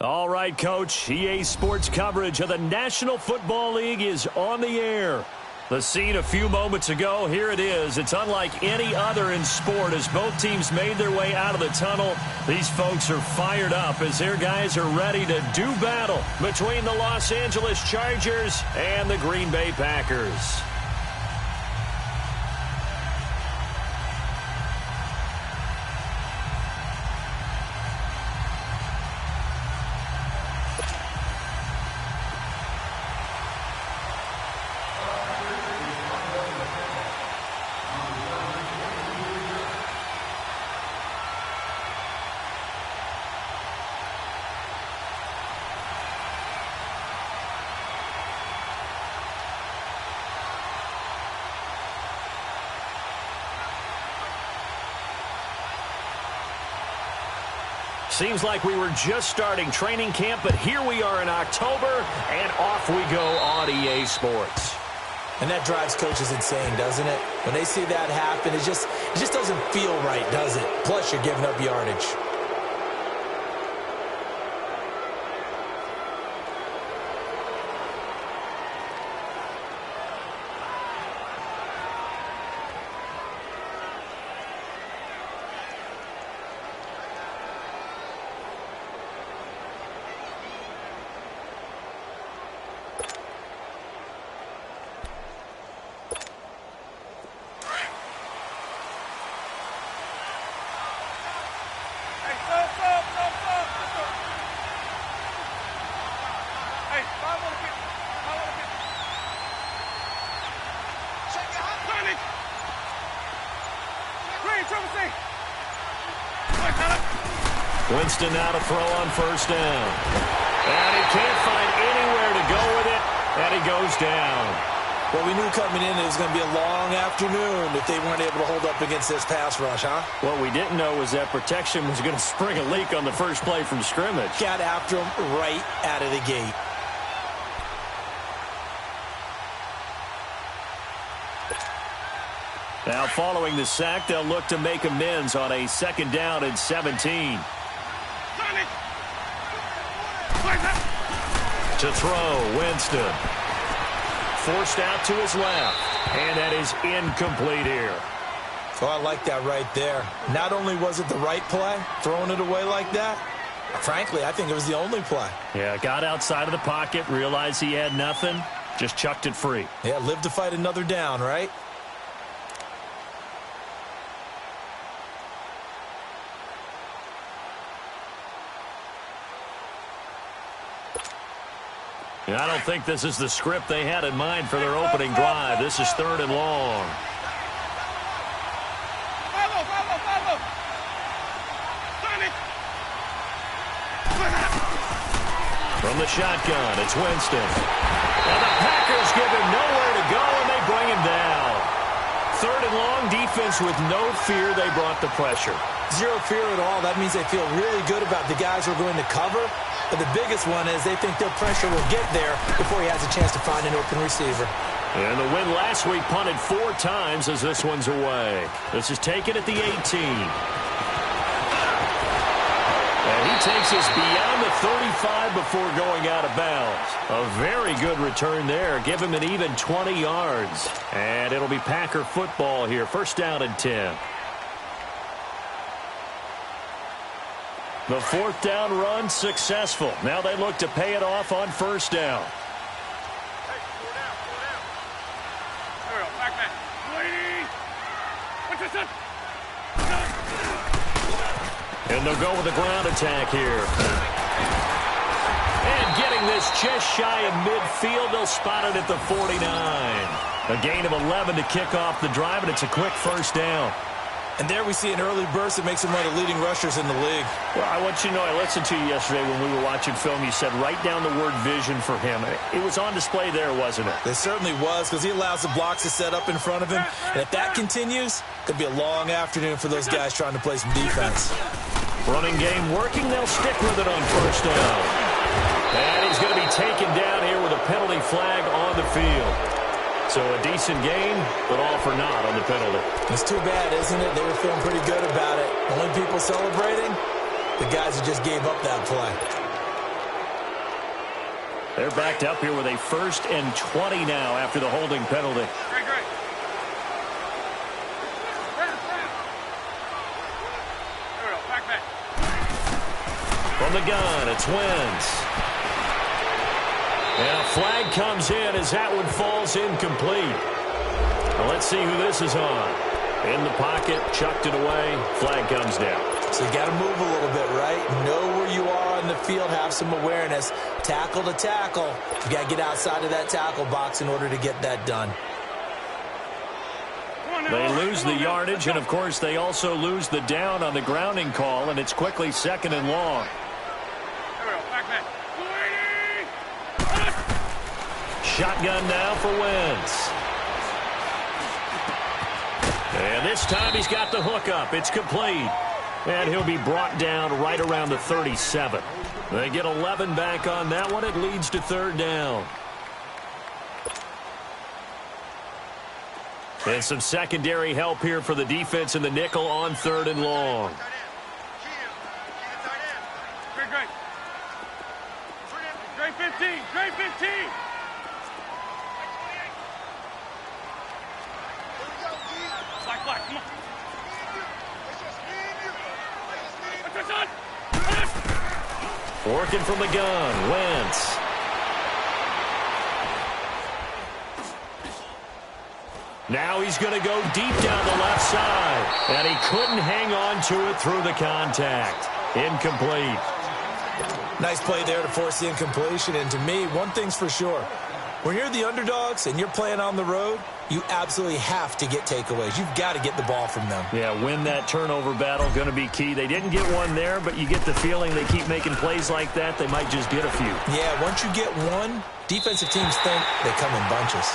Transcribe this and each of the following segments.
All right, Coach. EA Sports coverage of the National Football League is on the air. The scene a few moments ago, here it is. It's unlike any other in sport as both teams made their way out of the tunnel. These folks are fired up as their guys are ready to do battle between the Los Angeles Chargers and the Green Bay Packers. Seems like we were just starting training camp, but here we are in October, and off we go on EA Sports. And that drives coaches insane, doesn't it? When they see that happen, it just doesn't feel right, does it? Plus, you're giving up yardage. Winston now to throw on first down. And he can't find anywhere to go with it, and he goes down. Well, we knew coming in it was going to be a long afternoon if they weren't able to hold up against this pass rush, huh? What we didn't know was that protection was going to spring a leak on the first play from scrimmage. Got after him right out of the gate. Now, following the sack, they'll look to make amends on a 2nd down and 17. To throw, Winston. Forced out to his left. And that is incomplete here. Oh, I like that right there. Not only was it the right play, throwing it away like that, frankly, I think it was the only play. Yeah, got outside of the pocket, realized he had nothing, just chucked it free. Yeah, live to fight another down, right? I don't think this is the script they had in mind for their opening drive. This is 3rd and long. From the shotgun, it's Winston. And the Packers give him nowhere to go, and they bring him down. 3rd and long, defense with no fear. They brought the pressure. Zero fear at all. That means they feel really good about the guys who are going to cover. But the biggest one is they think their pressure will get there before he has a chance to find an open receiver. And the win last week punted 4 times as this one's away. This is taken at the 18. And he takes us beyond the 35 before going out of bounds. A very good return there. Give him an even 20 yards. And it'll be Packer football here. 1st down and 10. The 4th down run successful. Now they look to pay it off on 1st down. And they'll go with a ground attack here. And getting this just shy of midfield, they'll spot it at the 49. A gain of 11 to kick off the drive, and it's a quick 1st down. And there we see an early burst that makes him one of the leading rushers in the league. Well, I want you to know, I listened to you yesterday when we were watching film. You said write down the word vision for him. It was on display there, wasn't it? It certainly was, because he allows the blocks to set up in front of him. And if that continues, it could be a long afternoon for those guys trying to play some defense. Running game working. They'll stick with it on 1st down. And he's going to be taken down here with a penalty flag on the field. So a decent game, but all for naught on the penalty. It's too bad, isn't it? They were feeling pretty good about it. Only people celebrating, the guys who just gave up that play. They're backed up here with a 1st and 20 now after the holding penalty. Great. Back. From the gun, it's Wentz. And a flag comes in as that one falls incomplete. Well, let's see who this is on. In the pocket, chucked it away, flag comes down. So you got to move a little bit, right? Know where you are on the field, have some awareness. Tackle to tackle. You got to get outside of that tackle box in order to get that done. They lose the yardage, and of course they also lose the down on the grounding call, and it's quickly 2nd and long. Shotgun now for Wentz. And this time he's got the hook up. It's complete. And he'll be brought down right around the 37. They get 11 back on that one. It leads to 3rd down. And some secondary help here for the defense in the nickel on 3rd and long. Great 15. Black, come on. Working from the gun, Wentz. Now he's going to go deep down the left side. And he couldn't hang on to it through the contact. Incomplete. Nice play there to force the incompletion. And to me, one thing's for sure. When you're the underdogs and you're playing on the road, you absolutely have to get takeaways. You've got to get the ball from them. Yeah, win that turnover battle, going to be key. They didn't get one there, but you get the feeling they keep making plays like that, they might just get a few. Yeah, once you get one, defensive teams think they come in bunches.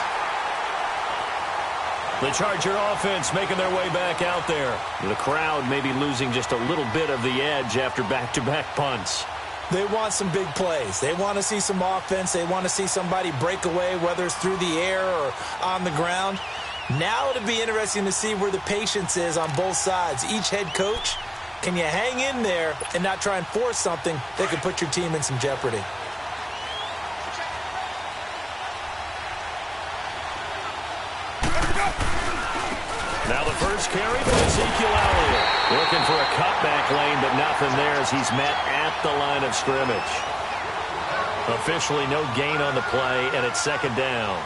The Charger offense making their way back out there. The crowd maybe losing just a little bit of the edge after back-to-back punts. They want some big plays. They want to see some offense. They want to see somebody break away, whether it's through the air or on the ground. Now it'll be interesting to see where the patience is on both sides. Each head coach, can you hang in there and not try and force something that could put your team in some jeopardy? Now the first carry for Ezekiel Elliott. Looking for a cutback lane, but nothing there as he's met at the line of scrimmage. Officially no gain on the play, and it's 2nd down.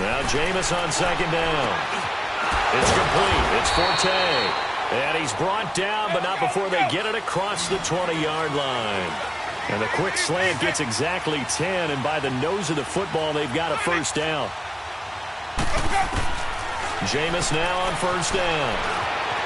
Now Jameis on 2nd down. It's complete. It's Forte. And he's brought down, but not before they get it across the 20-yard line. And the quick slant gets exactly 10, and by the nose of the football, they've got a 1st down. Jameis now on 1st down.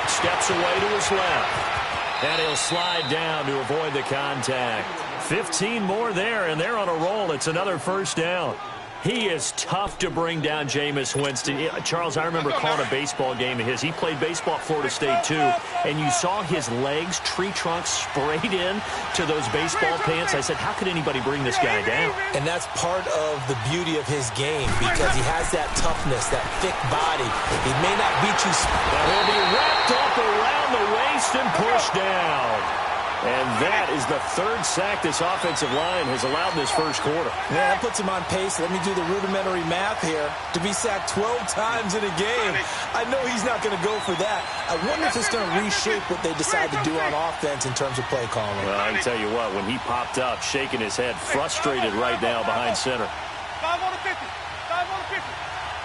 Steps away to his left. And he'll slide down to avoid the contact. 15 more there, and they're on a roll. It's another 1st down. He is tough to bring down, Jameis Winston. Charles, I remember calling a baseball game of his. He played baseball at Florida State, too. And you saw his legs, tree trunks sprayed in to those baseball pants. I said, how could anybody bring this guy down? And that's part of the beauty of his game because he has that toughness, that thick body. He may not beat you. And he'll be wrapped up around the waist and pushed down. And that is the 3rd sack this offensive line has allowed in this 1st quarter. Yeah, that puts him on pace. Let me do the rudimentary math here. To be sacked 12 times in a game, I know he's not going to go for that. I wonder if it's going to reshape what they decide to do on offense in terms of play calling. Well, I can tell you what, when he popped up, shaking his head, frustrated right now behind center. 5 on the 50. 5 on the 50.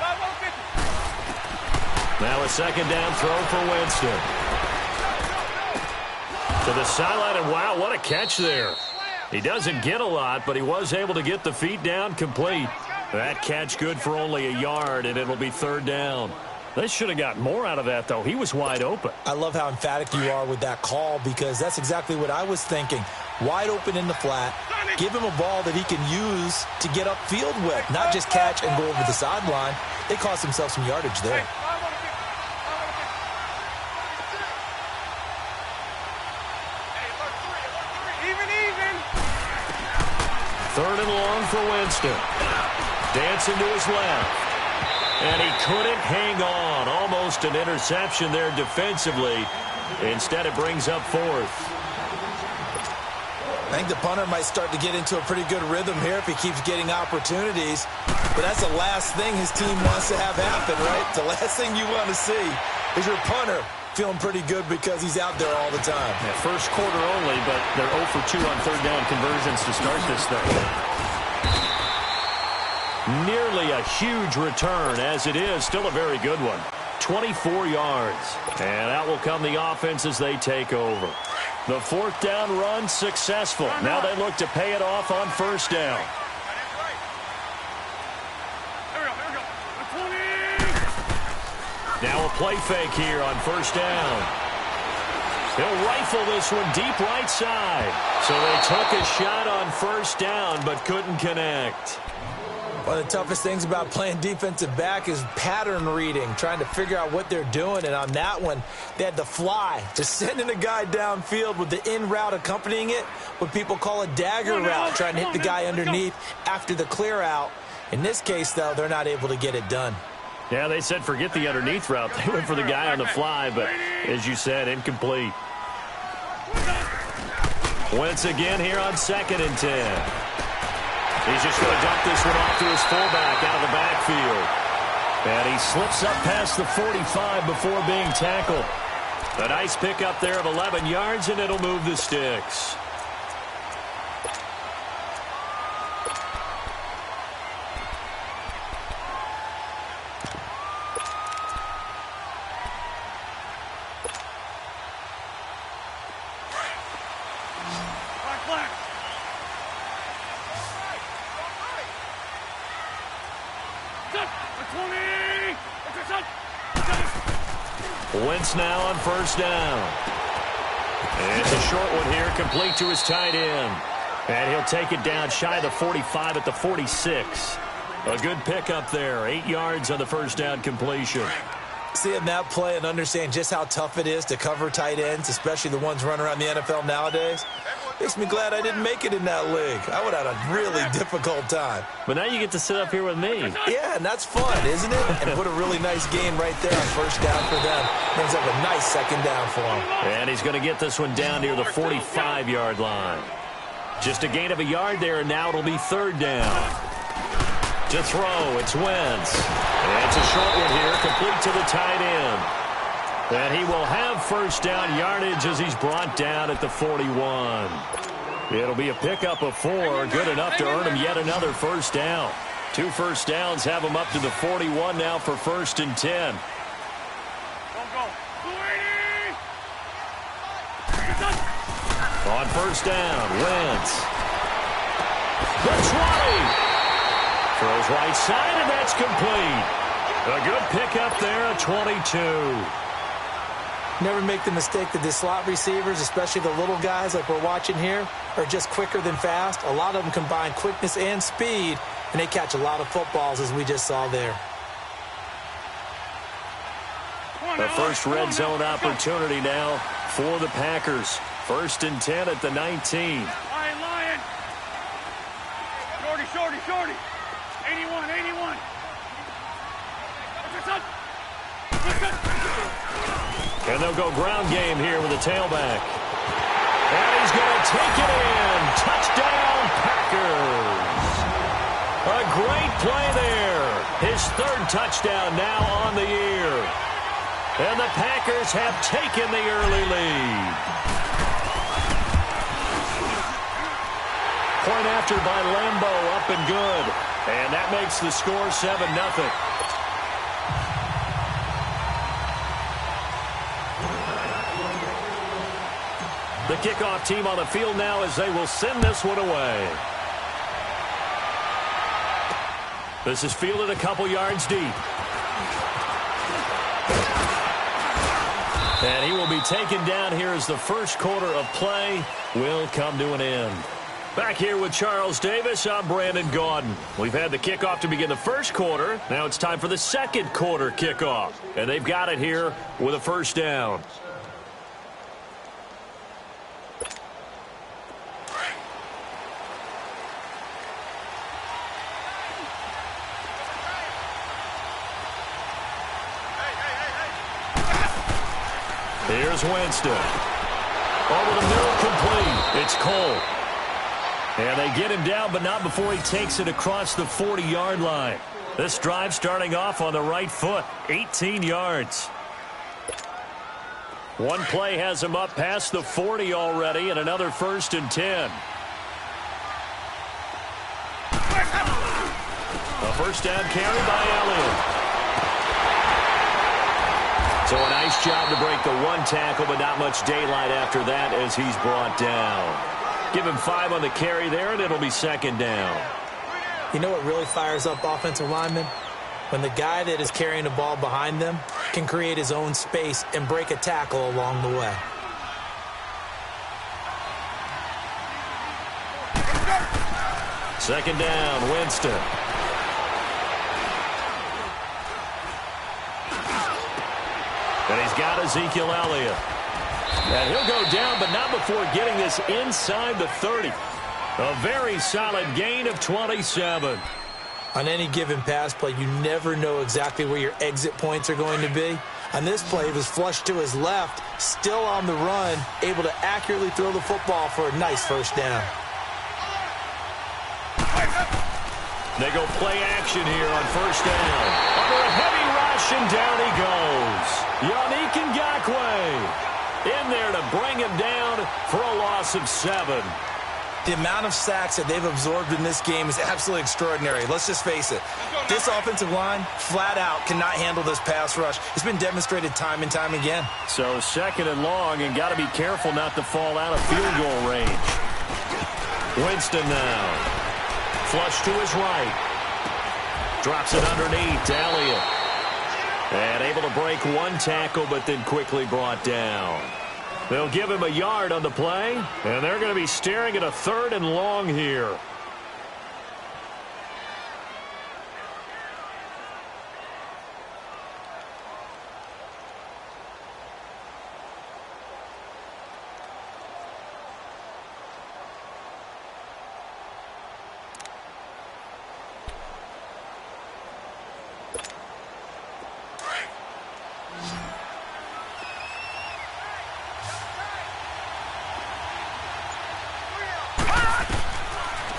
5 on the 50. Now a 2nd down throw for Winston. To the sideline, and wow, what a catch there. He doesn't get a lot, but he was able to get the feet down complete. That catch good for only a yard, and it'll be 3rd down. They should have got more out of that, though. He was wide open. I love how emphatic you are with that call because that's exactly what I was thinking. Wide open in the flat. Give him a ball that he can use to get upfield with, not just catch and go over the sideline. They cost themselves some yardage there. Third and long for Winston. Dancing to his left. And he couldn't hang on. Almost an interception there defensively. Instead, it brings up fourth. I think the punter might start to get into a pretty good rhythm here if he keeps getting opportunities. But that's the last thing his team wants to have happen, right? The last thing you want to see is your punter feeling pretty good because he's out there all the time. Yeah, first quarter only, but they're 0 for 2 on third down conversions to start this thing. Nearly a huge return, as it is. Still a very good one. 24 yards. And out will come the offense as they take over. The fourth down run successful. Now they look to pay it off on first down. Now a play fake here on first down. He'll rifle this one deep right side. So they took a shot on first down but couldn't connect. One of the toughest things about playing defensive back is pattern reading, trying to figure out what they're doing. And on that one, they had to fly, just sending a guy downfield with the in route accompanying it, what people call a dagger route, trying to hit the guy underneath after the clear out. In this case, though, they're not able to get it done. Yeah, they said forget the underneath route. They went for the guy on the fly, but as you said, incomplete. Wentz again here on 2nd and 10. He's just going to dump this one off to his fullback out of the backfield. And he slips up past the 45 before being tackled. A nice pickup there of 11 yards, and it'll move the sticks. Wentz now on first down. And it's a short one here, complete to his tight end. And he'll take it down shy of the 45 at the 46. A good pickup there, 8 yards on the first down completion. Seeing that play and understand just how tough it is to cover tight ends, especially the ones running around the NFL nowadays, makes me glad I didn't make it in that league. I would have had a really difficult time. But now you get to sit up here with me. Yeah, and that's fun, isn't it? And put a really nice game right there on first down for them. Brings up a nice second down for him. And he's going to get this one down near the 45-yard line. Just a gain of a yard there, and now it'll be third down. To throw, it's Wentz. And it's a short one here, complete to the tight end. And he will have first down yardage as he's brought down at the 41. It'll be a pickup of 4, good enough to earn him yet another first down. 2 first downs have him up to the 41 now for 1st and 10. On first down, Wentz. The 20. Throws right side, and that's complete. A good pickup there at 22. Never make the mistake that the slot receivers, especially the little guys like we're watching here, are just quicker than fast. A lot of them combine quickness and speed, and they catch a lot of footballs, as we just saw there. The first red zone opportunity now for the Packers. 1st and 10 at the 19. Lion. Shorty. 81. And they'll go ground game here with the tailback. And he's going to take it in. Touchdown, Packers. A great play there. His 3rd touchdown now on the year. And the Packers have taken the early lead. Point after by Lambeau, up and good. And that makes the score 7-0. The kickoff team on the field now as they will send this one away. This is fielded a couple yards deep. And he will be taken down here as the first quarter of play will come to an end. Back here with Charles Davis, I'm Brandon Gaudin. We've had the kickoff to begin the first quarter. Now it's time for the second quarter kickoff. And they've got it here with a first down. Here's Winston. Over the middle, complete. It's Cole. And they get him down, but not before he takes it across the 40-yard line. This drive starting off on the right foot, 18 yards. One play has him up past the 40 already, and another 1st and 10. A first down carry by Elliott. So a nice job to break the one tackle, but not much daylight after that as he's brought down. Give him 5 on the carry there, and it'll be second down. You know what really fires up offensive linemen? When the guy that is carrying the ball behind them can create his own space and break a tackle along the way. Second down, Winston. And he's got Ezekiel Elliott. And he'll go down, but not before getting this inside the 30. A very solid gain of 27. On any given pass play, you never know exactly where your exit points are going to be. On this play, he was flushed to his left, still on the run, able to accurately throw the football for a nice first down. They go play action here on first down. Under a heavy rush, and down he goes. Yannick Ngakoue in there to bring him down for a loss of 7. The amount of sacks that they've absorbed in this game is absolutely extraordinary. Let's just face it. This offensive line, flat out, cannot handle this pass rush. It's been demonstrated time and time again. So second and long, and got to be careful not to fall out of field goal range. Winston now. Flush to his right. Drops it underneath to Elliott. And able to break one tackle, but then quickly brought down. They'll give him a yard on the play, and they're going to be staring at a 3rd and long here.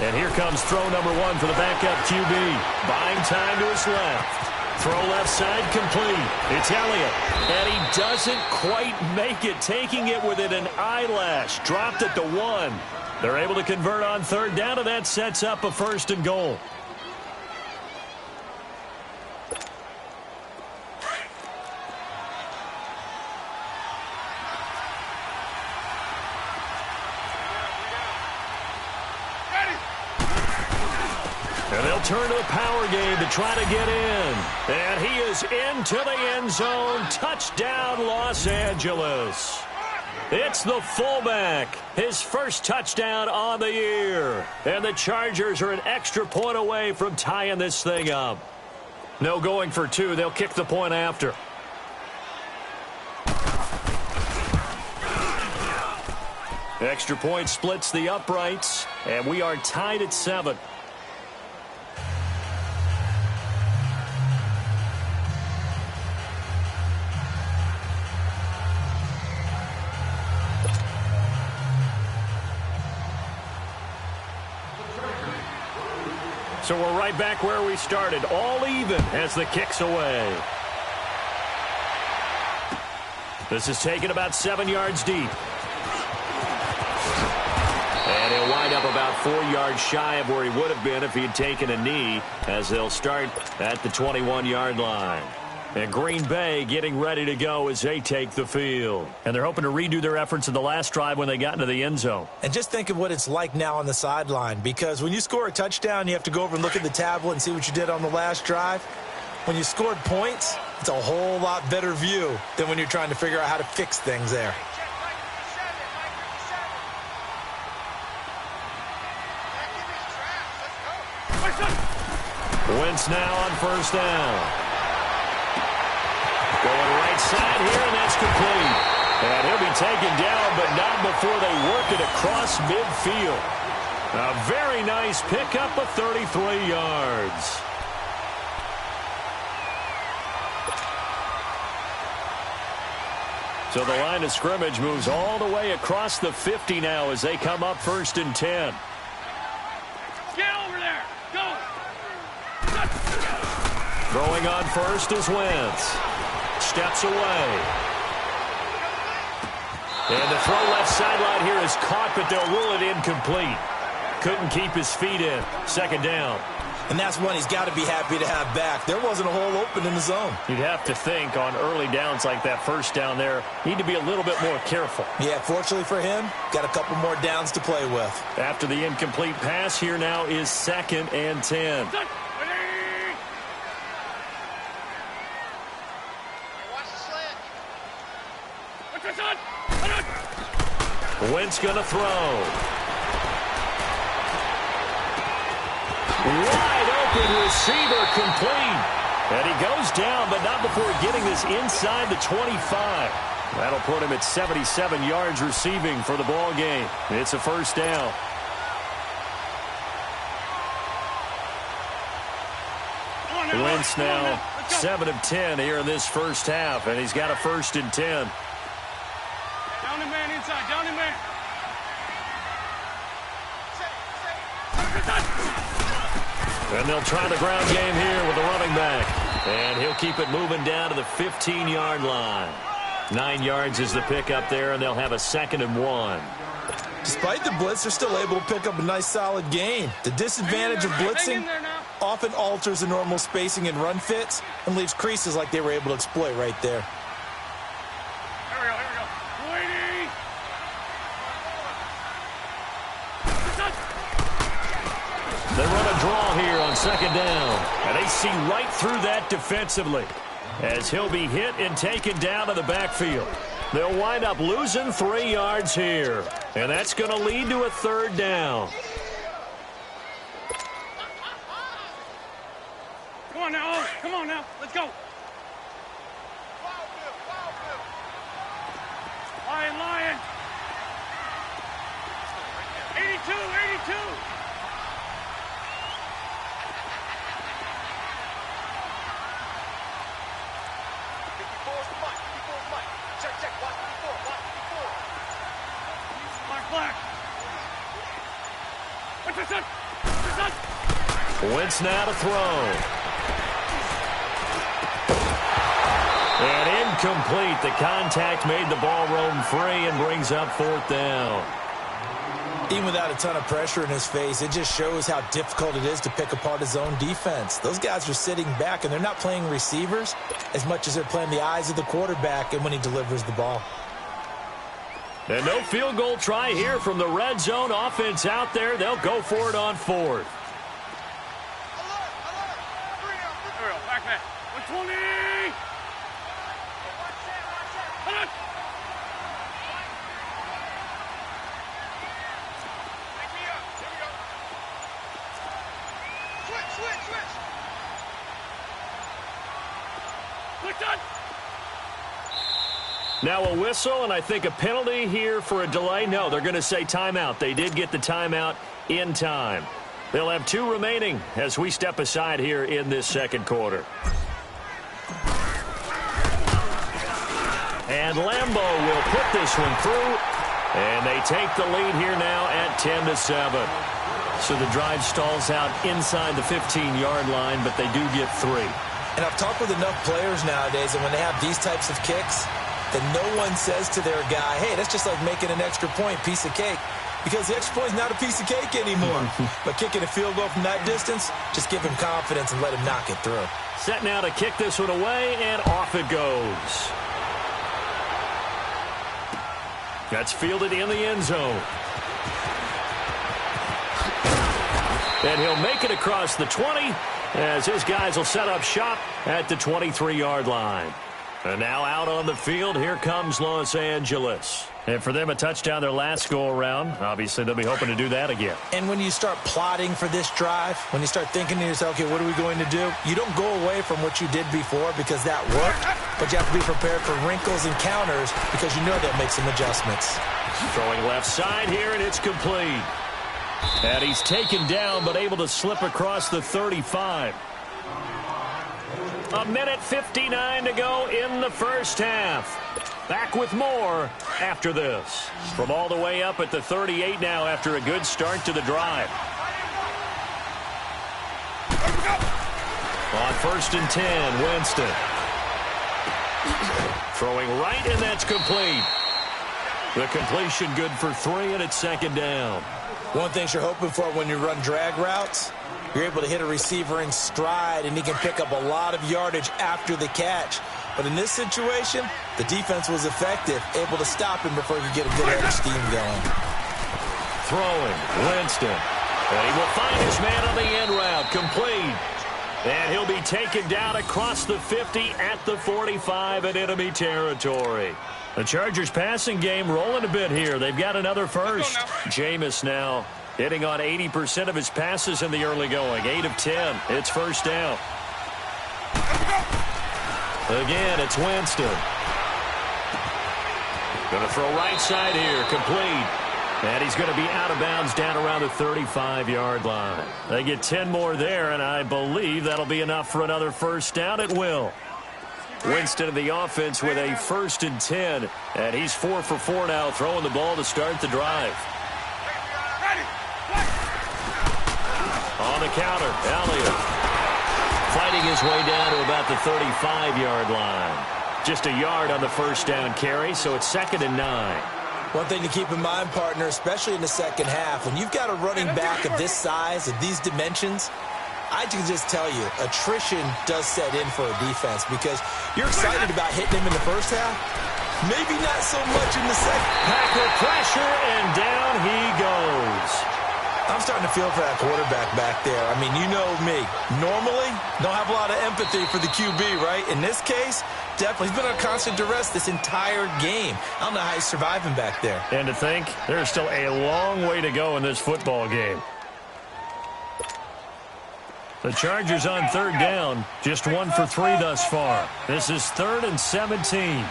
And here comes throw number 1 for the backup QB. Buying time to his left. Throw left side complete. It's Elliott. And he doesn't quite make it, taking it within an eyelash. Dropped it to 1. They're able to convert on 3rd down, and that sets up a 1st and goal. And they'll turn to the power game to try to get in. And he is into the end zone. Touchdown, Los Angeles. It's the fullback. His first touchdown on the year. And the Chargers are an extra point away from tying this thing up. No going for 2. They'll kick the point after. Extra point splits the uprights. And we are tied at 7. So we're right back where we started, all even as the kick's away. This is taken about 7 yards deep. And he'll wind up about 4 yards shy of where he would have been if he had taken a knee, as they'll start at the 21-yard line. And Green Bay getting ready to go as they take the field. And they're hoping to redo their efforts in the last drive when they got into the end zone. And just think of what it's like now on the sideline, because when you score a touchdown, you have to go over and look at the tablet and see what you did on the last drive. When you scored points, It's a whole lot better view than when you're trying to figure out how to fix things there. Wentz now on first down. Going right side here, and that's complete. And he'll be taken down, but not before they work it across midfield. A very nice pickup of 33 yards. So the line of scrimmage moves all the way across the 50 now as they come up 1st and 10. Get over there. Go. Throwing on first is Wentz. Steps away. And the throw left sideline here is caught, but they'll rule it incomplete. Couldn't keep his feet in. 2nd down. And that's one he's got to be happy to have back. There wasn't a hole open in the zone. You'd have to think on early downs like that first down there, need to be a little bit more careful. Yeah, fortunately for him, got a couple more downs to play with. After the incomplete pass, here now is 2nd and 10. Wentz going to throw. Wide open receiver complete. And he goes down, but not before getting this inside the 25. That'll put him at 77 yards receiving for the ball game. It's a 1st down. Wentz now 7 of 10 here in this first half, and he's got a 1st and 10. Down the man inside. Down the man. And they'll try the ground game here with the running back. And he'll keep it moving down to the 15-yard line. 9 yards is the pickup there, and they'll have a 2nd and 1. Despite the blitz, they're still able to pick up a nice, solid gain. The disadvantage of blitzing often alters the normal spacing and run fits and leaves creases like they were able to exploit right there. Here we go. Waiting. They run a draw here on 2nd down. And they see right through that defensively as he'll be hit and taken down to the backfield. They'll wind up losing 3 yards here. And that's going to lead to a 3rd down. Come on now. Come on now. Let's go. Lion. 82. Black. What's this? Wentz now to throw. And incomplete. The contact made the ball roam free and brings up 4th down. Even without a ton of pressure in his face, it just shows how difficult it is to pick apart his own defense. Those guys are sitting back, and they're not playing receivers as much as they're playing the eyes of the quarterback and when he delivers the ball. And no field goal try here from the red zone offense out there. They'll go for it on 4th. Back man. 120. Now a whistle, and I think a penalty here for a delay. No, they're going to say timeout. They did get the timeout in time. They'll have 2 remaining as we step aside here in this 2nd quarter. And Lambeau will put this one through, and they take the lead here now at 10-7. So the drive stalls out inside the 15-yard line, but they do get 3. And I've talked with enough players nowadays, and when they have these types of kicks, then no one says to their guy, hey, that's just like making an extra point, piece of cake. Because the extra point is not a piece of cake anymore. But kicking a field goal from that distance, just give him confidence and let him knock it through. Set now to kick this one away, and off it goes. That's fielded in the end zone. And he'll make it across the 20 as his guys will set up shop at the 23-yard line. And now out on the field, here comes Los Angeles. And for them, a touchdown their last go-around. Obviously, they'll be hoping to do that again. And when you start plotting for this drive, when you start thinking to yourself, okay, what are we going to do? You don't go away from what you did before because that worked, but you have to be prepared for wrinkles and counters because you know they'll make some adjustments. Throwing left side here, and it's complete. And he's taken down, but able to slip across the 35. A minute 59 to go in the first half. Back with more after this. From all the way up at the 38 now after a good start to the drive. On 1st and 10, Winston. Throwing right, and that's complete. The completion good for 3, and it's 2nd down. One thing you're hoping for when you run drag routes, you're able to hit a receiver in stride, and he can pick up a lot of yardage after the catch. But in this situation, the defense was effective, able to stop him before he could get a good head of steam going. Throwing, Winston. And he will find his man on the end route, complete. And he'll be taken down across the 50 at the 45 in enemy territory. The Chargers passing game rolling a bit here. They've got another first. Jameis now hitting on 80% of his passes in the early going. 8 of 10. It's 1st down. Again, it's Winston. Going to throw right side here. Complete. And he's going to be out of bounds down around the 35-yard line. They get 10 more there, and I believe that'll be enough for another 1st down. It will. Winston of the offense with a 1st and 10. And he's 4 for 4 now, throwing the ball to start the drive. On the counter, Elliott. Fighting his way down to about the 35-yard line. Just a yard on the 1st down carry, so it's 2nd and 9. One thing to keep in mind, partner, especially in the second half, when you've got a running back of this size, of these dimensions, I can just tell you, attrition does set in for a defense because you're excited about hitting him in the first half. Maybe not so much in the second. Packer pressure, and down he goes. I'm starting to feel for that quarterback back there. I mean, you know me. Normally, don't have a lot of empathy for the QB, right? In this case, definitely. He's been under constant duress this entire game. I don't know how he's surviving back there. And to think, there's still a long way to go in this football game. The Chargers on 3rd down, just 1 for 3 thus far. This is 3rd and 17.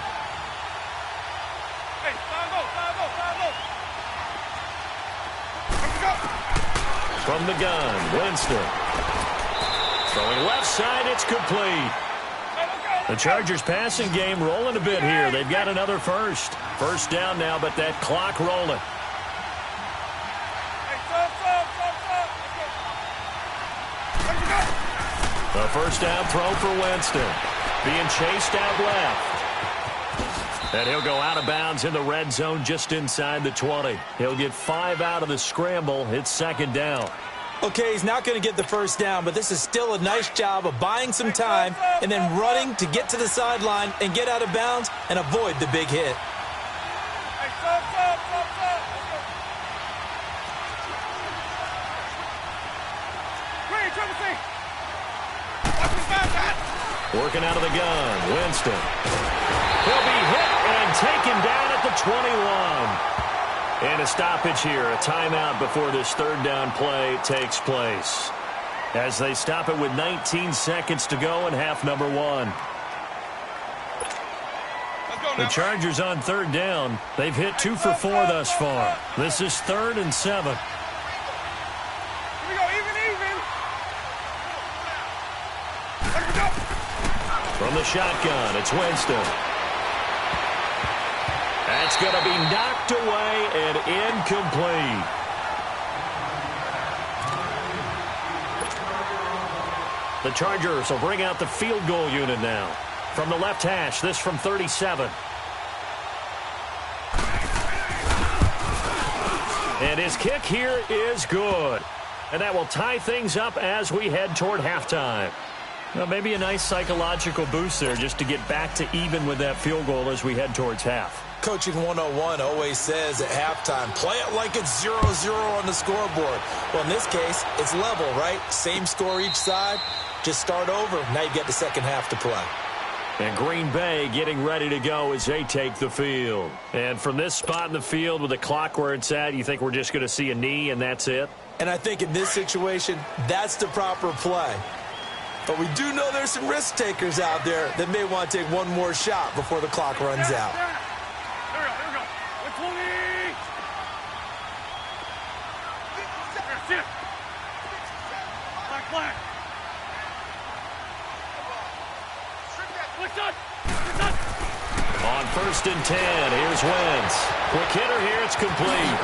From the gun, Winston. Throwing left side, it's complete. The Chargers passing game rolling a bit here. They've got another first. 1st down now, but that clock rolling. The 1st down throw for Winston. Being chased out left. And he'll go out of bounds in the red zone just inside the 20. He'll get 5 out of the scramble. It's 2nd down. Okay, he's not going to get the 1st down, but this is still a nice job of buying some time and then running to get to the sideline and get out of bounds and avoid the big hit. Working out of the gun, Winston. He'll be hit and taken down at the 21. And a stoppage here, a timeout before this 3rd down play takes place. As they stop it with 19 seconds to go in half number 1. The Chargers on 3rd down. They've hit 2 for 4 thus far. This is 3rd and 7. From the shotgun, it's Winston. That's going to be knocked away and incomplete. The Chargers will bring out the field goal unit now. From the left hash, this from 37. And his kick here is good. And that will tie things up as we head toward halftime. Well, maybe a nice psychological boost there just to get back to even with that field goal as we head towards half. Coaching 101 always says at halftime, play it like it's 0-0 on the scoreboard. Well, in this case, it's level, right? Same score each side. Just start over. Now you get the second half to play. And Green Bay getting ready to go as they take the field. And from this spot in the field with the clock where it's at, you think we're just going to see a knee and that's it? And I think in this situation, that's the proper play. But we do know there's some risk takers out there that may want to take one more shot before the clock runs out. Here we go. 120. Sit. Black. On 1st and 10, here's Wentz. Quick hitter here, it's complete.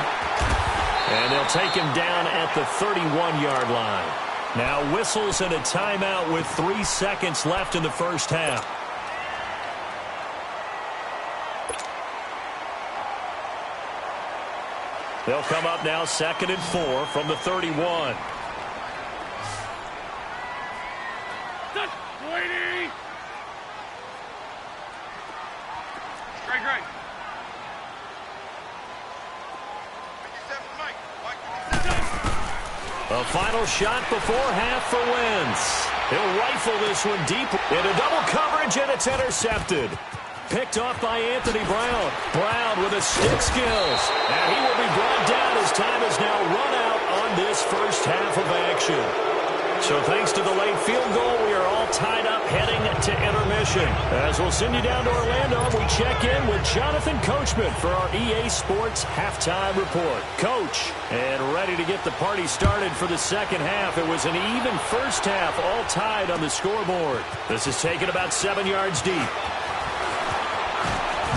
And they'll take him down at the 31-yard line. Now whistles and a timeout with 3 seconds left in the first half. They'll come up now 2nd and 4 from the 31. Waiting. Great. A final shot before half for Wentz. He'll rifle this one deep into double coverage, and it's intercepted. Picked off by Anthony Brown. Brown with his stick skills. And he will be brought down as time is now run out on this first half of action. So thanks to the late field goal, we are all tied up heading to intermission. As we'll send you down to Orlando, we check in with Jonathan Coachman for our EA Sports Halftime Report. Coach, and ready to get the party started for the second half. It was an even first half, all tied on the scoreboard. This is taken about 7 yards deep.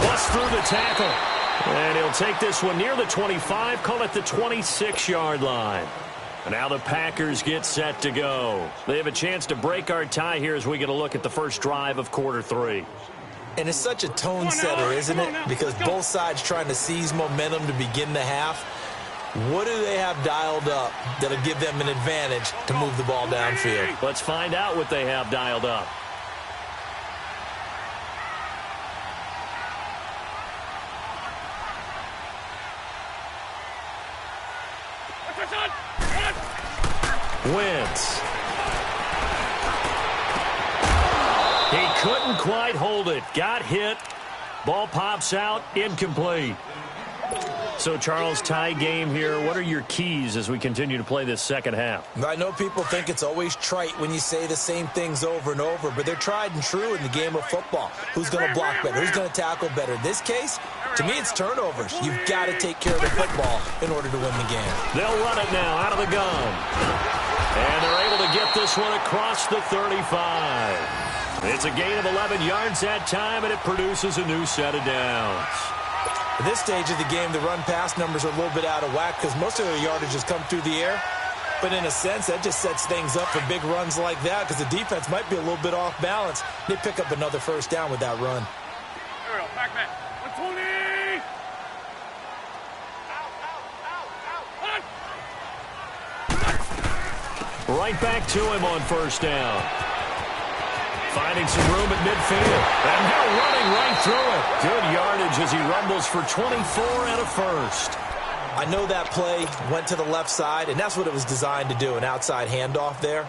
Bust through the tackle. And he'll take this one near the 25, call it the 26-yard line. And now the Packers get set to go. They have a chance to break our tie here as we get a look at the first drive of quarter 3. And it's such a tone setter, isn't it? Because both sides trying to seize momentum to begin the half. What do they have dialed up that'll give them an advantage to move the ball downfield? Let's find out what they have dialed up. Wentz. He couldn't quite hold it. Got hit. Ball pops out. Incomplete. So, Charles, tie game here. What are your keys as we continue to play this second half? I know people think it's always trite when you say the same things over and over, but they're tried and true in the game of football. Who's going to block better? Who's going to tackle better? In this case, to me, it's turnovers. You've got to take care of the football in order to win the game. They'll run it now out of the gun. And they're able to get this one across the 35. It's a gain of 11 yards that time, and it produces a new set of downs. At this stage of the game, the run-pass numbers are a little bit out of whack because most of their yardage has come through the air. But in a sense, that just sets things up for big runs like that because the defense might be a little bit off balance. They pick up another first down with that run. Here we go. Back. 120. Right back to him on first down. Finding some room at midfield. And now running right through it. Good yardage as he rumbles for 24 and a first. I know that play went to the left side, and that's what it was designed to do, an outside handoff there.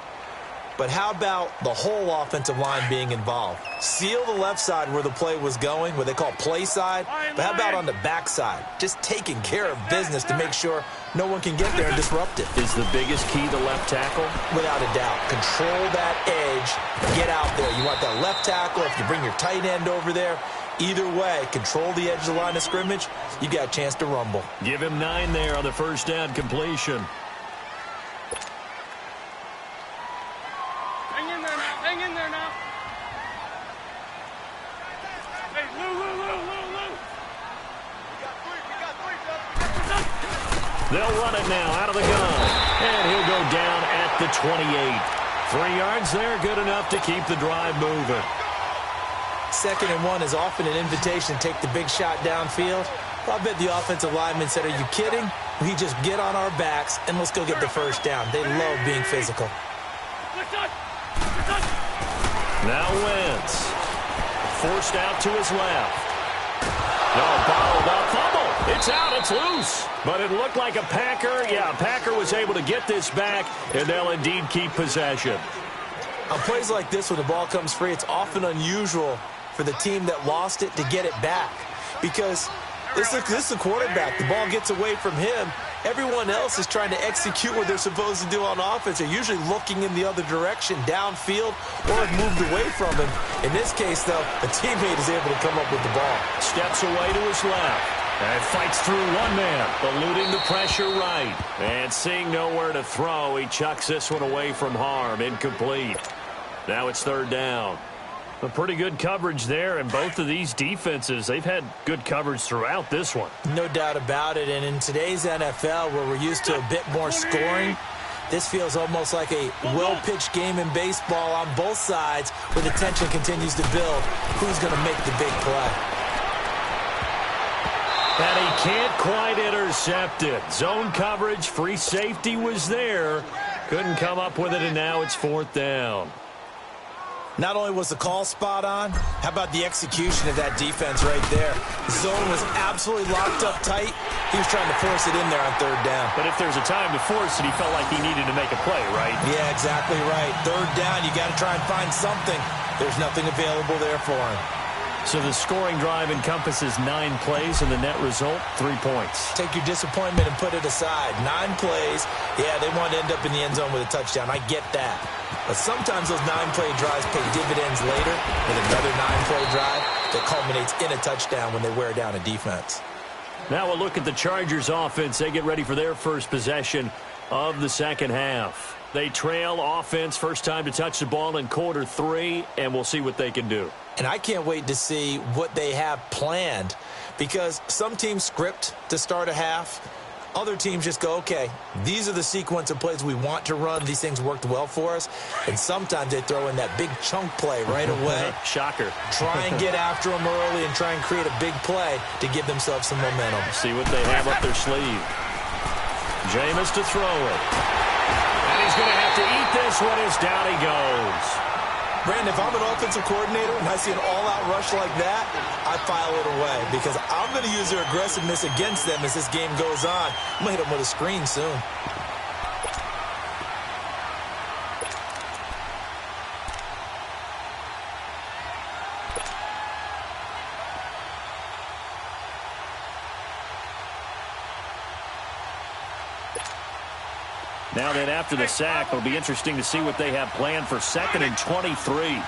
But how about the whole offensive line being involved? Seal the left side where the play was going, what they call play side. But how about on the back side? Just taking care of business to make sure no one can get there and disrupt it. Is the biggest key the left tackle? Without a doubt. Control that edge. Get out there. You want that left tackle. If you bring your tight end over there, either way, control the edge of the line of scrimmage, you got a chance to rumble. Give him 9 there on the first down completion. Hang in there now. Hey, Lou. They'll run it now out of the gun. And he'll go down at the 28. 3 yards there, good enough to keep the drive moving. 2nd and 1 is often an invitation to take the big shot downfield. Well, I bet the offensive lineman said, are you kidding? We just get on our backs and let's go get the first down. They love being physical. Now Wentz. Forced out to his left. No, bottled up. Fumble. It's out. It's loose. But it looked like a Packer. Yeah, Packer was able to get this back, and they'll indeed keep possession. On plays like this, when the ball comes free, it's often unusual for the team that lost it to get it back. Because this is the quarterback. The ball gets away from him. Everyone else is trying to execute what they're supposed to do on offense. They're usually looking in the other direction, downfield, or have moved away from him. In this case, though, a teammate is able to come up with the ball. Steps away to his left. And fights through one man, eluding the pressure right. And seeing nowhere to throw, he chucks this one away from harm. Incomplete. Now it's third down. A pretty good coverage there, and both of these defenses, they've had good coverage throughout this one. No doubt about it, and in today's NFL, where we're used to a bit more scoring, this feels almost like a well-pitched game in baseball on both sides, where the tension continues to build. Who's going to make the big play? And he can't quite intercept it. Zone coverage, free safety was there. Couldn't come up with it, and now it's fourth down. Not only was the call spot on, how about the execution of that defense right there? The zone was absolutely locked up tight. He was trying to force it in there on third down. But if there's a time to force it, he felt like he needed to make a play, right? Yeah, exactly right. Third down, you got to try and find something. There's nothing available there for him. So the scoring drive encompasses 9 plays, and the net result, 3 points. Take your disappointment and put it aside. 9 plays. Yeah, they want to end up in the end zone with a touchdown. I get that. But sometimes those 9-play drives pay dividends later with another 9-play drive that culminates in a touchdown when they wear down a defense. Now we'll look at the Chargers offense. They get ready for their first possession of the second half. They trail offense, first time to touch the ball in quarter 3, and we'll see what they can do. And I can't wait to see what they have planned, because some teams script to start a half. Other teams just go, okay, these are the sequence of plays we want to run. These things worked well for us. And sometimes they throw in that big chunk play right away. Shocker. Try and get after them early and try and create a big play to give themselves some momentum. See what they have up their sleeve. Jameis to throw it. And he's going to have to eat this one as down he goes. Brandon, if I'm an offensive coordinator and I see an all-out rush like that, I file it away because I'm going to use their aggressiveness against them as this game goes on. I'm going to hit them with a screen soon. Now then, after the sack, it'll be interesting to see what they have planned for 2nd and 23.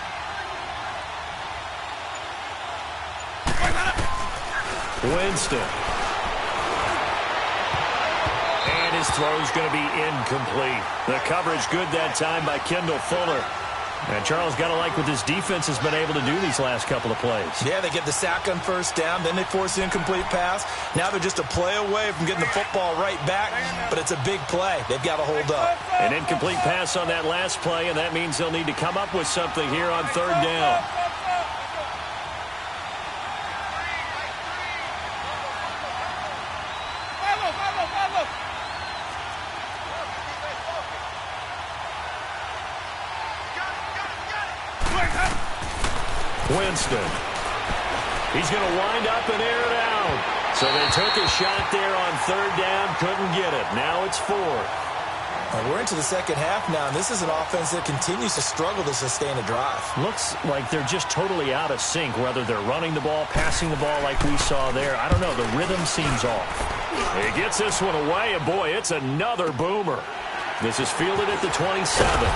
Winston. And his throw's going to be incomplete. The coverage good that time by Kendall Fuller. And Charles got to like what this defense has been able to do these last couple of plays. Yeah, they get the sack on first down, then they force the incomplete pass. Now they're just a play away from getting the football right back, but it's a big play. They've got to hold up. An incomplete pass on that last play, and that means they'll need to come up with something here on third down. Winston. He's going to wind up and air it out. So they took a shot there on third down, couldn't get it. Now it's fourth. We're into the second half now, and this is an offense that continues to struggle to sustain a drive. Looks like they're just totally out of sync, whether they're running the ball, passing the ball like we saw there. I don't know. The rhythm seems off. He gets this one away, and boy, it's another boomer. This is fielded at the 27.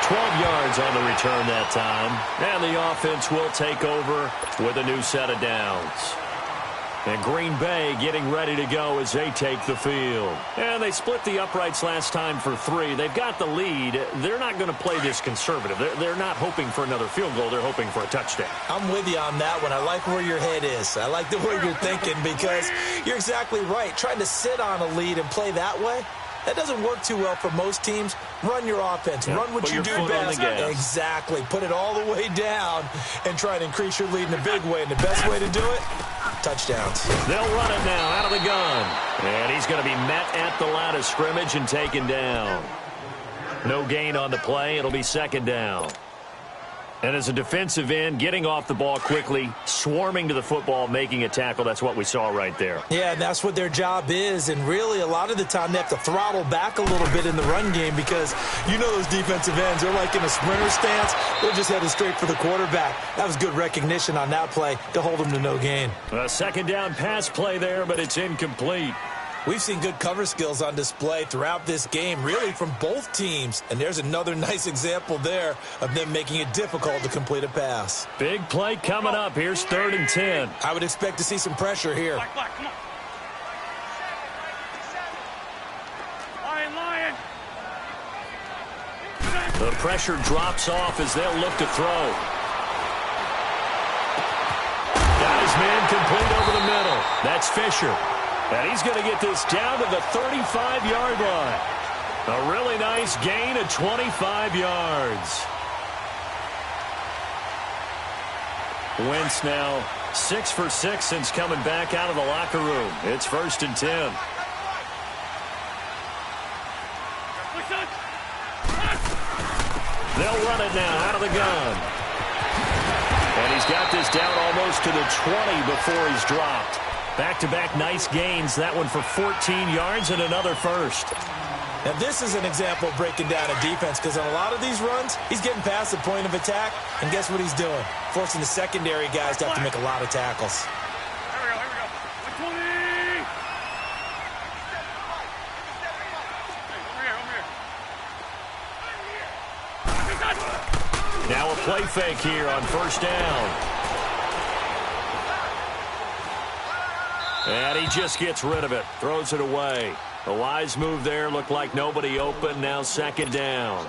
12 yards on the return that time. And the offense will take over with a new set of downs. And Green Bay getting ready to go as they take the field. And they split the uprights last time for 3. They've got the lead. They're not going to play this conservative. They're not hoping for another field goal. They're hoping for a touchdown. I'm with you on that one. I like where your head is. I like the way you're thinking because you're exactly right. Trying to sit on a lead and play that way, that doesn't work too well for most teams. Run your offense. Yeah, run what you do best. Exactly. Put it all the way down and try to increase your lead in a big way. And the best way to do it, touchdowns. They'll run it now out of the gun. And he's going to be met at the line of scrimmage and taken down. No gain on the play. It'll be second down. And as a defensive end, getting off the ball quickly, swarming to the football, making a tackle, that's what we saw right there. Yeah, and that's what their job is. And really, a lot of the time, they have to throttle back a little bit in the run game because you know those defensive ends, they're like in a sprinter stance. They're just headed straight for the quarterback. That was good recognition on that play to hold them to no gain. A second down pass play there, but it's incomplete. We've seen good cover skills on display throughout this game, really from both teams. And there's another nice example there of them making it difficult to complete a pass. Big play coming up. Here's 3rd and 10. I would expect to see some pressure here. Black, come on. Lion. The pressure drops off as they'll look to throw. Got his man complete over the middle. That's Fisher. And he's going to get this down to the 35-yard line. A really nice gain of 25 yards. Wentz now 6 for 6 since coming back out of the locker room. It's 1st and 10. They'll run it now out of the gun. And he's got this down almost to the 20 before he's dropped. Back-to-back nice gains. That one for 14 yards and another first. Now, this is an example of breaking down a defense because on a lot of these runs, he's getting past the point of attack, and guess what he's doing? Forcing the secondary guys to have to make a lot of tackles. Here we go. 120. Over here. Now a play fake here on 1st down. And he just gets rid of it. Throws it away. A wise move there. Looked like nobody open. Now 2nd down.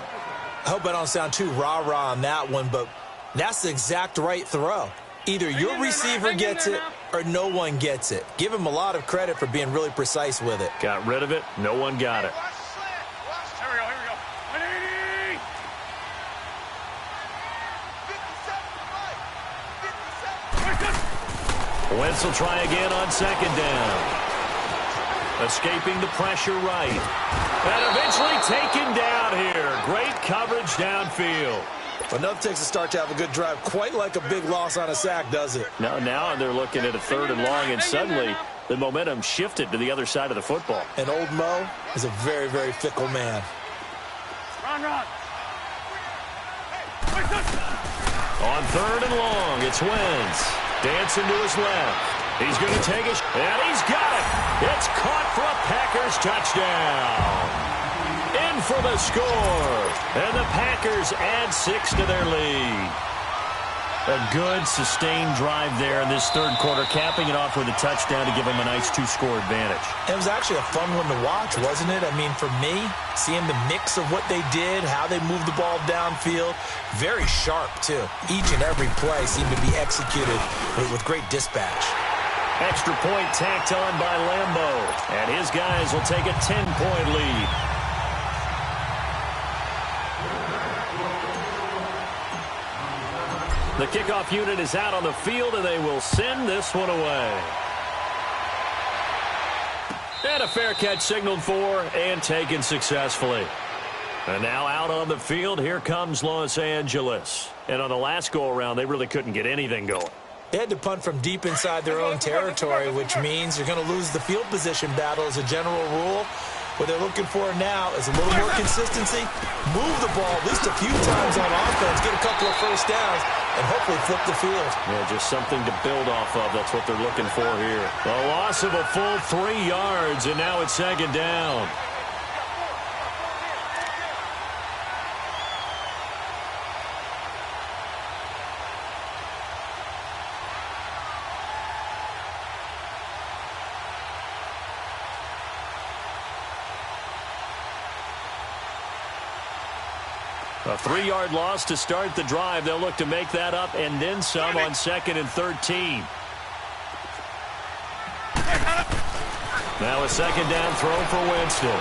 I hope I don't sound too rah-rah on that one, but that's the exact right throw. Either your receiver gets it or no one gets it. Give him a lot of credit for being really precise with it. Got rid of it. No one got it. Here we go. 180. Wentz will try again on 2nd down. Escaping the pressure right. And eventually taken down here. Great coverage downfield. Enough takes a start to have a good drive. Quite like a big loss on a sack, does it? Now they're looking at a 3rd and long, and suddenly the momentum shifted to the other side of the football. And old Mo is a very, very fickle man. Run. On 3rd and long, it's Wentz. Dancing to his left. He's going to take it, and he's got it. It's caught for a Packers touchdown. In for the score. And the Packers add 6 to their lead. A good, sustained drive there in this 3rd quarter, capping it off with a touchdown to give them a nice 2-score advantage. It was actually a fun one to watch, wasn't it? I mean, for me, seeing the mix of what they did, how they moved the ball downfield, very sharp, too. Each and every play seemed to be executed with great dispatch. Extra point tacked on by Lambo, and his guys will take a 10-point lead. The kickoff unit is out on the field, and they will send this one away. And a fair catch signaled for and taken successfully. And now out on the field, here comes Los Angeles. And on the last go-around, they really couldn't get anything going. They had to punt from deep inside their own territory, which means you're going to lose the field position battle as a general rule. What they're looking for now is a little more consistency, move the ball at least a few times on offense, get a couple of first downs, and hopefully flip the field. Yeah, just something to build off of. That's what they're looking for here. A loss of a full 3 yards, and now it's 2nd down. A 3-yard loss to start the drive. They'll look to make that up and then some on 2nd and 13. Now a 2nd down throw for Winston.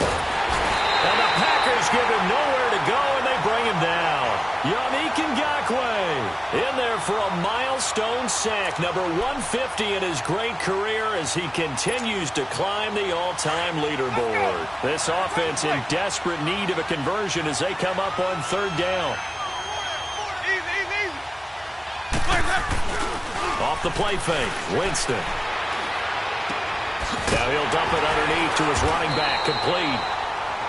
And the Packers give him nowhere to go, and they bring him down. Yannick Ngakoue in there for a milestone sack, number 150 in his great career as he continues to climb the all-time leaderboard. This offense in desperate need of a conversion as they come up on 3rd down. Easy. off the play fake. Winston. Now he'll dump it underneath to his running back. Complete.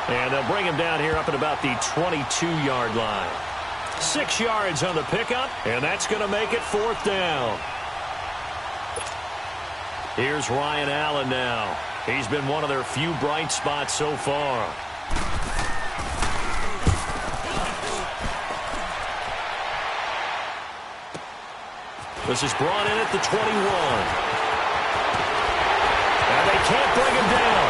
And they'll bring him down here up at about the 22-yard line. 6 yards on the pickup, and that's going to make it 4th down. Here's Ryan Allen now. He's been one of their few bright spots so far. This is brought in at the 21. And they can't bring him down.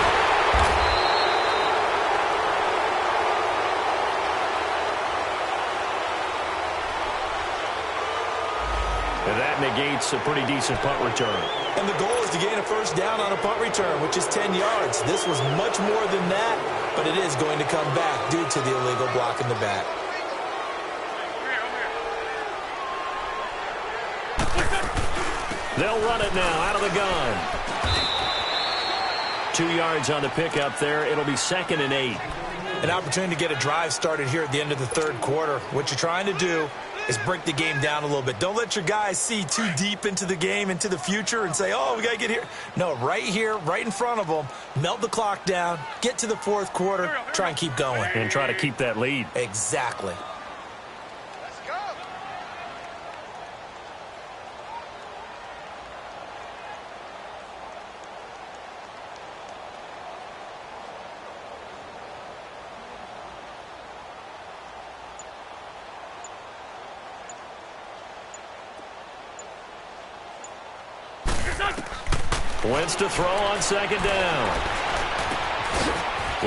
And that negates a pretty decent punt return. And the goal is to gain a first down on a punt return, which is 10 yards. This was much more than that, but it is going to come back due to the illegal block in the back. They'll run it now out of the gun. 2 yards on the pickup there. It'll be 2nd and 8. An opportunity to get a drive started here at the end of the 3rd quarter. What you're trying to do is break the game down a little bit. Don't let your guys see too deep into the game, into the future, and say, oh, we got to get here. No, right here, right in front of them, melt the clock down, get to the 4th quarter, try and keep going. And try to keep that lead. Exactly. Let's go. Wentz to throw on 2nd down.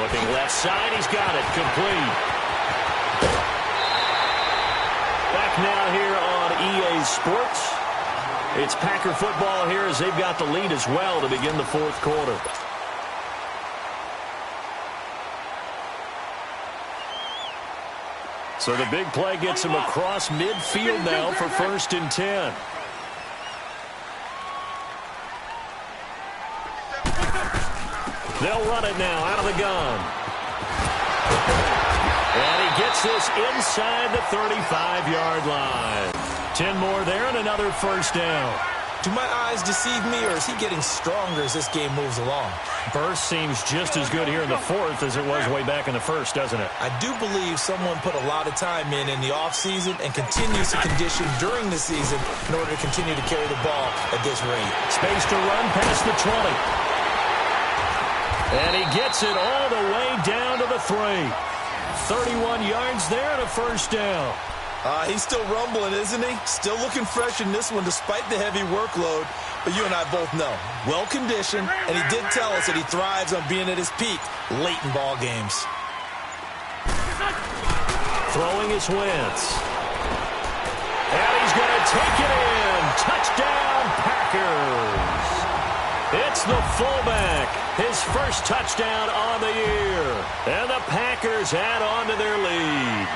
Looking left side, he's got it. Complete. Back now here on EA Sports. It's Packer football here as they've got the lead as well to begin the 4th quarter. So the big play gets him across midfield now for 1st and 10. They'll run it now out of the gun. And he gets this inside the 35-yard line. 10 more there and another first down. Do my eyes deceive me, or is he getting stronger as this game moves along? Burst seems just as good here in the 4th as it was way back in the 1st, doesn't it? I do believe someone put a lot of time in the offseason and continues to condition during the season in order to continue to carry the ball at this rate. Space to run past the 20. And he gets it all the way down to the 3. 31 yards there and a first down. He's still rumbling, isn't he? Still looking fresh in this one despite the heavy workload. But you and I both know, well-conditioned, and he did tell us that he thrives on being at his peak late in ball games. Throwing his Wentz. And he's going to take it in. Touchdown, Packers. It's the fullback. His first touchdown on the year. And the Packers add on to their lead.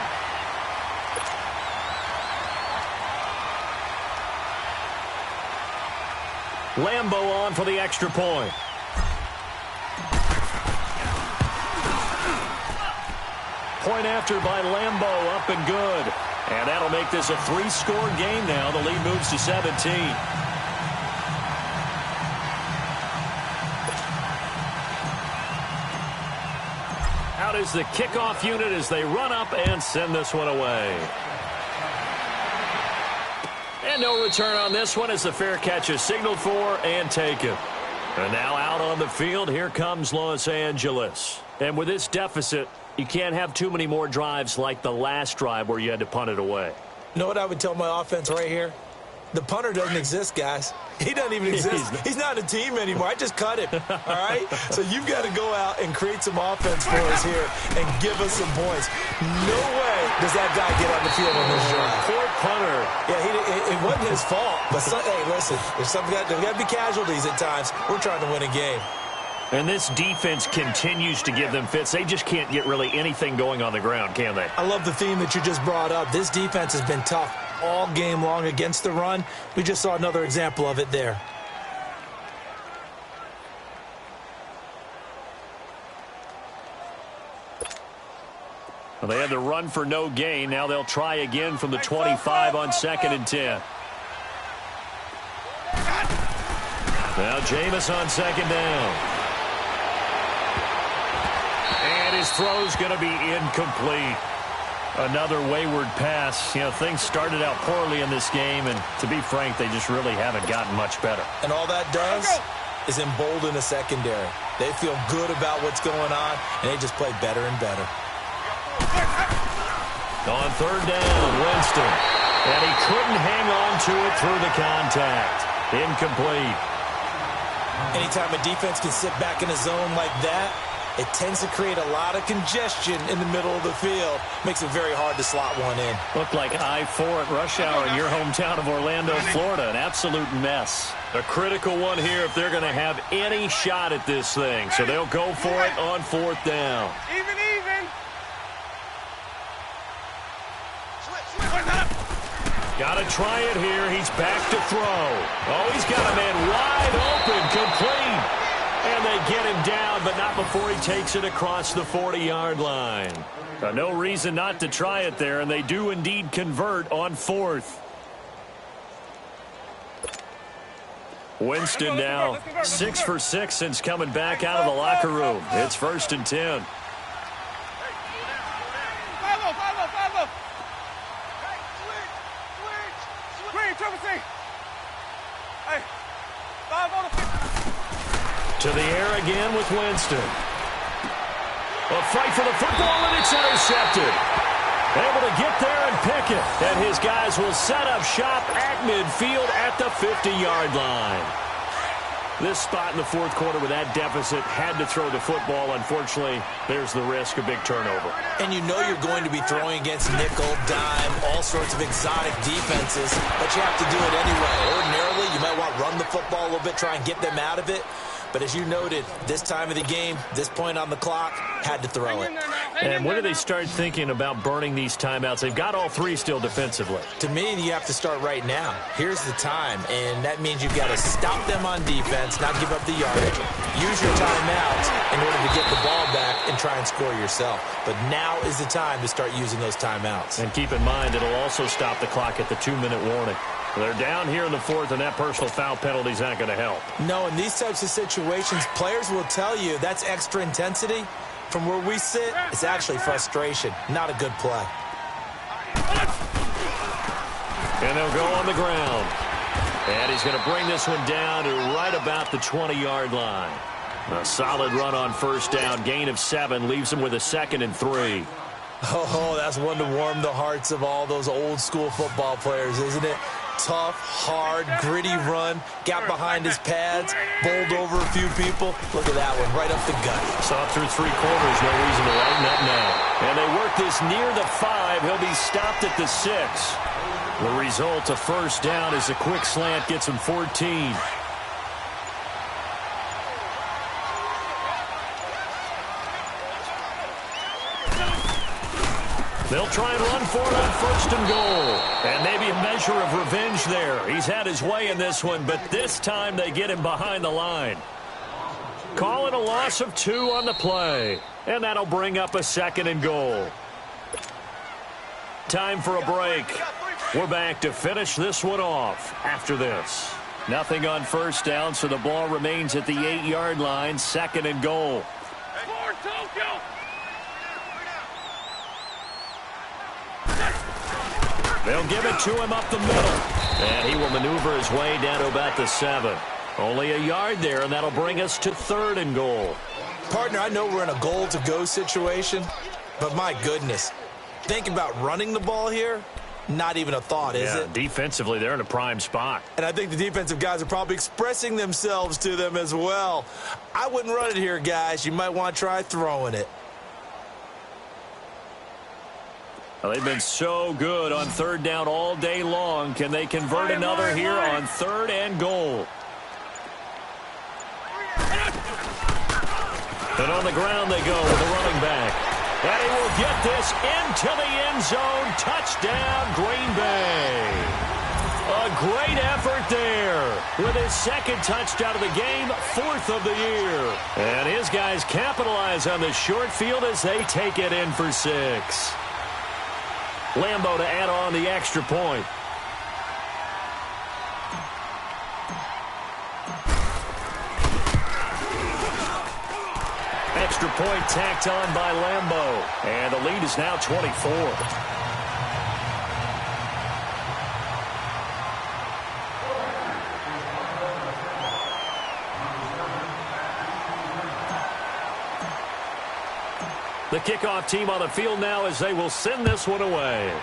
Lambo on for the extra point. Point after by Lambo, up and good. And that'll make this a 3-score game now. The lead moves to 17. Out is the kickoff unit as they run up and send this one away. And no return on this one as the fair catch is signaled for and taken. And now out on the field, here comes Los Angeles. And with this deficit, you can't have too many more drives like the last drive where you had to punt it away. You know what I would tell my offense right here? The punter doesn't exist, guys. He doesn't even exist. He's not a team anymore. I just cut him, all right? So you've got to go out and create some offense for us here and give us some points. No way does that guy get on the field on this drive. Poor punter. Yeah, it wasn't his fault. But, hey, listen, there's got to be casualties at times. We're trying to win a game. And this defense continues to give them fits. They just can't get really anything going on the ground, can they? I love the theme that you just brought up. This defense has been tough all game long against the run. We just saw another example of it there. Well, they had the run for no gain. Now they'll try again from the 25 on 2nd and 10. Now Jameis on second down. And his throw's going to be incomplete. Another wayward pass. You know, things started out poorly in this game, and to be frank, they just really haven't gotten much better. And all that does is embolden the secondary. They feel good about what's going on, and they just play better and better. On third down, Winston. And he couldn't hang on to it through the contact. Incomplete. Anytime a defense can sit back in a zone like that, it tends to create a lot of congestion in the middle of the field. Makes it very hard to slot one in. Looked like I-4 at rush hour in your hometown of Orlando, Florida. An absolute mess. A critical one here if they're going to have any shot at this thing. So they'll go for it on fourth down. Even. Got to try it here. He's back to throw. Oh, he's got a man wide open, complete. And they get him down, but not before he takes it across the 40-yard line. No reason not to try it there, and they do indeed convert on fourth. Winston now 6 for 6 since coming back out of the locker room. It's 1st and 10. To the air again with Winston. A fight for the football, and it's intercepted. Able to get there and pick it. And his guys will set up shop at midfield at the 50-yard line. This spot in the fourth quarter with that deficit had to throw the football. Unfortunately, there's the risk of big turnover. And you know you're going to be throwing against nickel, dime, all sorts of exotic defenses, but you have to do it anyway. Ordinarily, you might want to run the football a little bit, try and get them out of it. But as you noted, this time of the game, this point on the clock, had to throw it. And when do they start thinking about burning these timeouts? They've got all three still defensively. To me, you have to start right now. Here's the time, and that means you've got to stop them on defense, not give up the yardage. Use your timeouts in order to get the ball back and try and score yourself. But now is the time to start using those timeouts. And keep in mind, it'll also stop the clock at the 2-minute warning. They're down here in the fourth, and that personal foul penalty is not going to help. No, in these types of situations, players will tell you that's extra intensity. From where we sit, it's actually frustration, not a good play. And they'll go on the ground. And he's going to bring this one down to right about the 20-yard line. A solid run on first down, gain of 7, leaves him with a 2nd and 3. Oh, that's one to warm the hearts of all those old-school football players, isn't it? Tough, hard, gritty run, got behind his pads, bowled over a few people. Look at that one, right up the gut. Saw through 3 quarters, no reason to lighten up now. And they work this near the 5. He'll be stopped at the 6. The result, a first down, as a quick slant gets him 14. They'll try and run for it on 1st and goal. And maybe a measure of revenge there. He's had his way in this one, but this time they get him behind the line. Call it a loss of 2 on the play. And that'll bring up a 2nd and goal. Time for a break. We're back to finish this one off after this. Nothing on first down, so the ball remains at the 8-yard line, 2nd and goal. They'll give it to him up the middle. And he will maneuver his way down to about the 7. Only a yard there, and that'll bring us to 3rd and goal. Partner, I know we're in a goal-to-go situation, but my goodness, think about running the ball here. Not even a thought, is it? Defensively, they're in a prime spot. And I think the defensive guys are probably expressing themselves to them as well. I wouldn't run it here, guys. You might want to try throwing it. Well, they've been so good on 3rd down all day long. Can they convert another here on 3rd and goal? And on the ground they go with a running back. And he will get this into the end zone. Touchdown, Green Bay. A great effort there with his 2nd touchdown of the game, 4th of the year. And his guys capitalize on the short field as they take it in for 6. Lambo to add on the extra point. extra point tacked on by Lambeau. And the lead is now 24. The kickoff team on the field now as they will send this one away.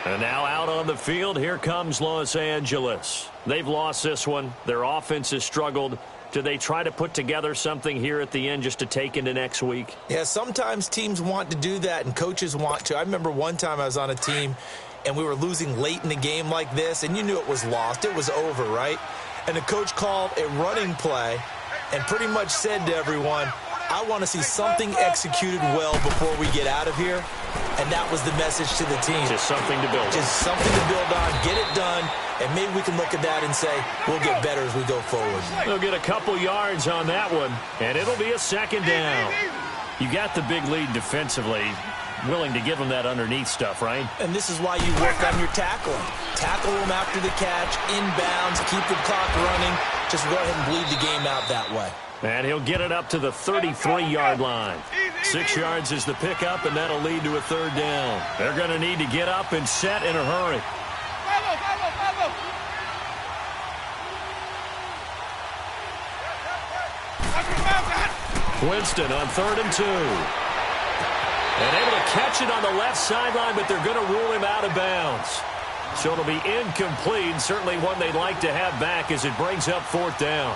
And now out on the field, here comes Los Angeles. They've lost this one. Their offense has struggled. Do they try to put together something here at the end just to take into next week? Yeah, sometimes teams want to do that and coaches want to. I remember one time I was on a team and we were losing late in the game like this, and you knew it was lost. It was over, right? And the coach called a running play and pretty much said to everyone, I want to see something executed well before we get out of here. And that was the message to the team. Just something to build on. Just something to build on, get it done, and maybe we can look at that and say we'll get better as we go forward. They'll get a couple yards on that one, and it'll be a second down. You got the big lead defensively. Willing to give them that underneath stuff, right? And this is why you work on your tackling. Tackle them after the catch, inbounds, keep the clock running. Just go ahead and bleed the game out that way. And he'll get it up to the 33-yard line. 6 yards is the pickup, and that'll lead to a third down. They're going to need to get up and set in a hurry. Winston on 3rd and 2. And able to catch it on the left sideline, but they're going to rule him out of bounds. So it'll be incomplete, certainly one they'd like to have back as it brings up 4th down.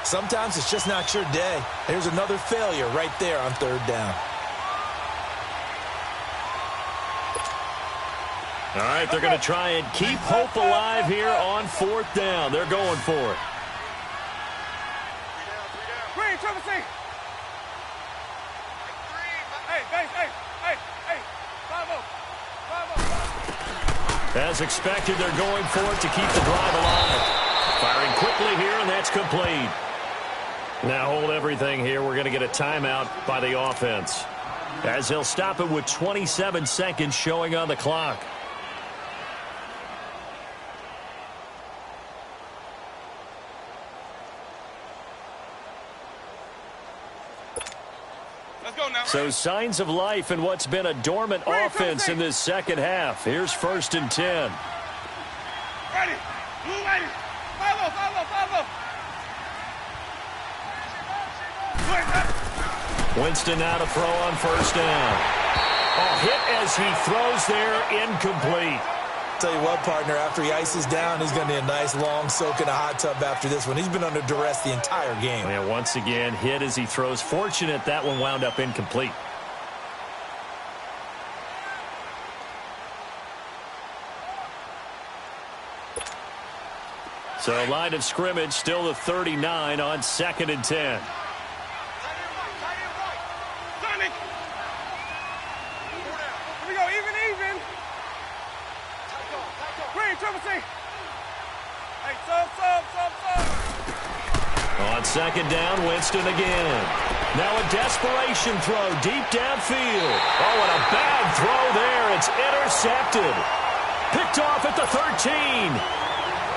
Sometimes it's just not your day. There's another failure right there on 3rd down. All right, they're going to try and keep hope alive here on 4th down. They're going for it. As expected, they're going for it to keep the drive alive. Firing quickly here, and that's complete. Now hold everything here. We're going to get a timeout by the offense, as they'll stop it with 27 seconds showing on the clock. So signs of life in what's been a dormant offense in this second half. Here's 1st and 10. Ready. Blue lady. Follow. Winston now to throw on 1st down. Oh, hit as he throws there, incomplete. Tell you what, partner, after he ices down, he's going to need a nice long soak in a hot tub after this one. He's been under duress the entire game. Yeah, once again, hit as he throws. Fortunate that one wound up incomplete. So line of scrimmage still the 39 on 2nd and 10. On 2nd down, Winston again. Now a desperation throw deep downfield. Oh, and a bad throw there. It's intercepted. Picked off at the 13.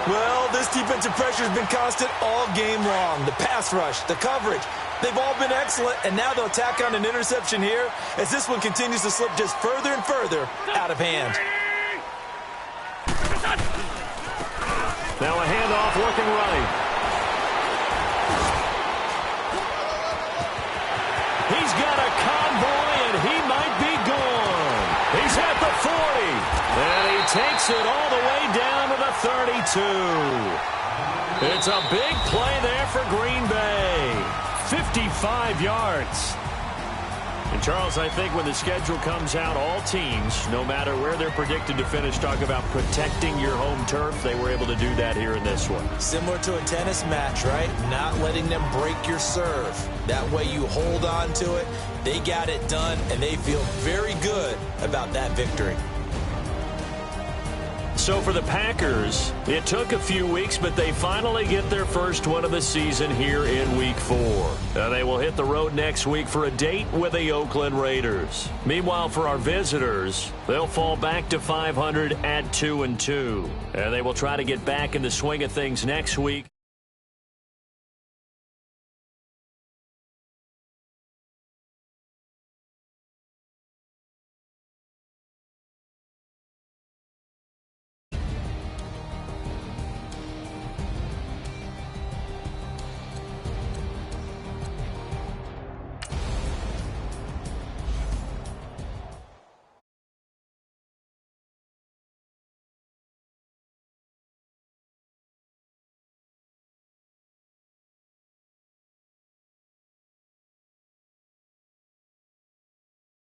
Well, this defensive pressure has been constant all game long. The pass rush, the coverage, they've all been excellent, and now they'll tack on an interception here as this one continues to slip just further and further out of hand. Now a handoff looking right. He's got a convoy, and he might be gone. He's at the 40, and he takes it all the way down to the 32. It's a big play there for Green Bay. 55 yards. And, Charles, I think when the schedule comes out, all teams, no matter where they're predicted to finish, talk about protecting your home turf. They were able to do that here in this one. Similar to a tennis match, right? Not letting them break your serve. That way you hold on to it. They got it done, and they feel very good about that victory. So for the Packers, it took a few weeks, but they finally get their first one of the season here in Week 4. They will hit the road next week for a date with the Oakland Raiders. Meanwhile, for our visitors, they'll fall back to 500 at 2-2. And they will try to get back in the swing of things next week.